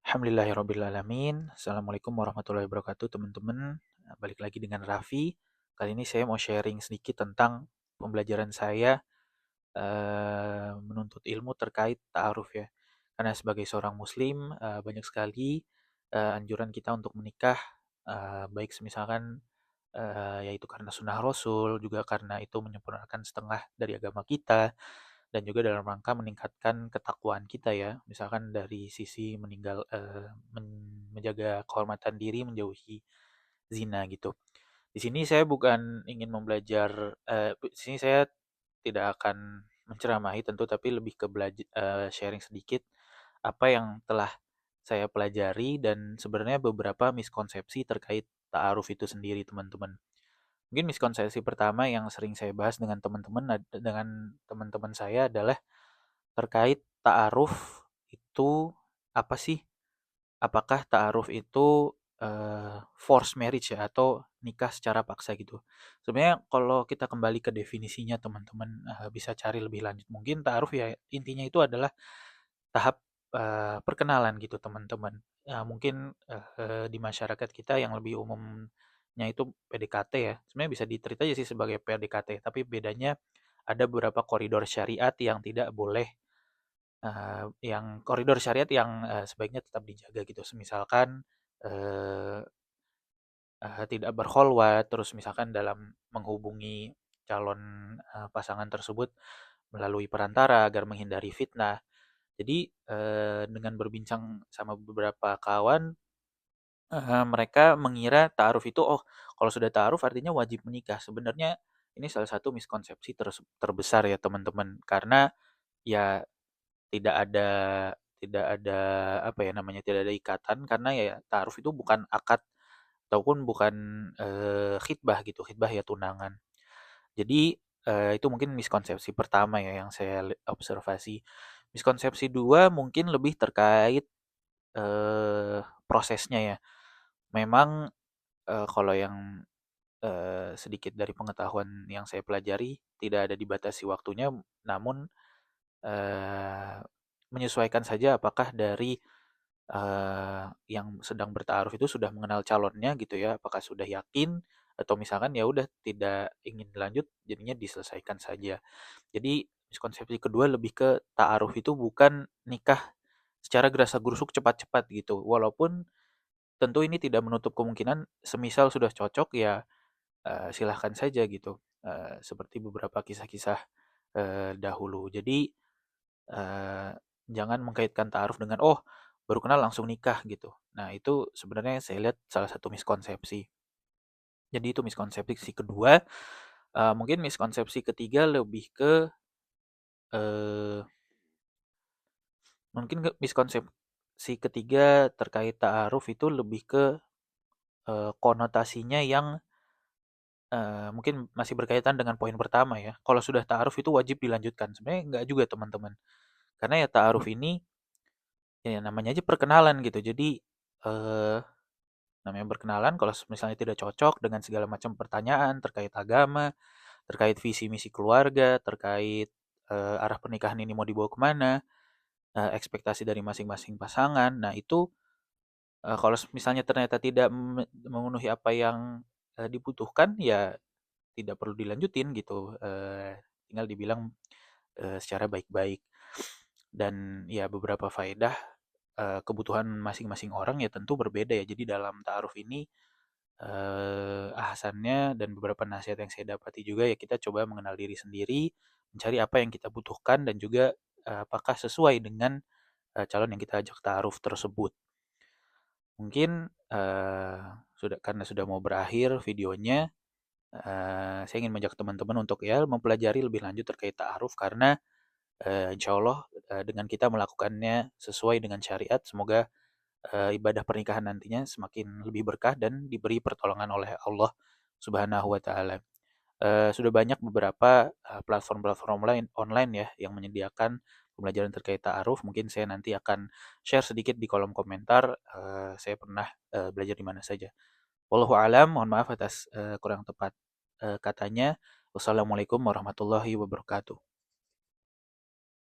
Alhamdulillahirrabbilalamin. Assalamualaikum warahmatullahi wabarakatuh teman-teman. Balik lagi dengan Raffi. Kali ini saya mau sharing sedikit tentang pembelajaran saya menuntut ilmu terkait ta'aruf ya. Karena sebagai seorang muslim banyak sekali anjuran kita untuk menikah, baik misalkan yaitu karena sunnah Rasul, juga karena itu menyempurnakan setengah dari agama kita, dan juga dalam rangka meningkatkan ketakwaan kita ya. Misalkan dari sisi menjaga kehormatan diri, menjauhi zina gitu. Di sini saya bukan ingin membelajar, di sini saya tidak akan menceramahi tentu, tapi lebih ke sharing sedikit apa yang telah saya pelajari dan sebenarnya beberapa miskonsepsi terkait ta'aruf itu sendiri, teman-teman. Mungkin miskonsepsi pertama yang sering saya bahas dengan teman-teman saya adalah terkait ta'aruf itu apa sih? Apakah ta'aruf itu forced marriage ya atau nikah secara paksa gitu? Sebenarnya kalau kita kembali ke definisinya teman-teman bisa cari lebih lanjut. Mungkin ta'aruf ya intinya itu adalah tahap perkenalan gitu teman-teman. Mungkin di masyarakat kita yang lebih umumnya itu PDKT ya. Sebenarnya bisa diterita aja sih sebagai PDKT, tapi bedanya ada beberapa koridor syariat yang tidak boleh yang koridor syariat yang sebaiknya tetap dijaga gitu. Misalkan eh, tidak berkholwat, terus misalkan dalam menghubungi calon pasangan tersebut melalui perantara agar menghindari fitnah. Jadi dengan berbincang sama beberapa kawan, mereka mengira ta'aruf itu, oh kalau sudah ta'aruf artinya wajib menikah. Sebenarnya ini salah satu miskonsepsi terbesar ya teman-teman. Karena ya tidak ada tidak ada apa ya namanya, tidak ada ikatan karena ya ta'aruf itu bukan akad ataupun bukan khitbah gitu, khitbah ya tunangan. Jadi itu mungkin miskonsepsi pertama ya yang saya observasi. Miskonsepsi 2 mungkin lebih terkait prosesnya ya. Memang kalau yang sedikit dari pengetahuan yang saya pelajari tidak ada dibatasi waktunya, namun eee, menyesuaikan saja apakah dari yang sedang bertaruh itu sudah mengenal calonnya gitu ya, apakah sudah yakin atau misalkan ya udah tidak ingin lanjut jadinya diselesaikan saja. Jadi miskonsepsi kedua lebih ke ta'aruf itu bukan nikah secara gerasa-gerusuk cepat-cepat gitu. Walaupun tentu ini tidak menutup kemungkinan semisal sudah cocok ya silahkan saja gitu. Seperti beberapa kisah-kisah dahulu. Jadi Eee, jangan mengkaitkan ta'aruf dengan, "Oh, baru kenal langsung nikah," gitu. Nah, itu sebenarnya saya lihat salah satu miskonsepsi. Jadi itu miskonsepsi kedua. Mungkin miskonsepsi ketiga lebih ke, eee, mungkin miskonsepsi ketiga terkait ta'aruf itu lebih ke, konotasinya yang, mungkin masih berkaitan dengan poin pertama ya. Kalau sudah ta'aruf itu wajib dilanjutkan. Sebenarnya enggak juga, teman-teman. Karena ya ta'aruf ini, ya namanya aja perkenalan gitu. Jadi, eee namanya berkenalan kalau misalnya tidak cocok dengan segala macam pertanyaan terkait agama, terkait visi misi keluarga, terkait arah pernikahan ini mau dibawa kemana, ekspektasi dari masing-masing pasangan. Nah itu kalau misalnya ternyata tidak memenuhi apa yang dibutuhkan, ya tidak perlu dilanjutin gitu. Tinggal dibilang secara baik-baik. Dan ya beberapa faedah kebutuhan masing-masing orang ya tentu berbeda ya. Jadi dalam ta'aruf ini ahasannya dan beberapa nasihat yang saya dapati juga ya kita coba mengenal diri sendiri, mencari apa yang kita butuhkan dan juga apakah sesuai dengan calon yang kita ajak ta'aruf tersebut. Mungkin karena sudah mau berakhir videonya, saya ingin mengajak teman-teman untuk ya mempelajari lebih lanjut terkait ta'aruf karena insya Allah dengan kita melakukannya sesuai dengan syariat, semoga ibadah pernikahan nantinya semakin lebih berkah dan diberi pertolongan oleh Allah Subhanahu wa taala. Sudah banyak beberapa platform-platform online ya yang menyediakan pembelajaran terkait ta'aruf. Mungkin saya nanti akan share sedikit di kolom komentar saya pernah belajar di mana saja. Wallahu alam, mohon maaf atas kurang tepat katanya. Wassalamualaikum warahmatullahi wabarakatuh.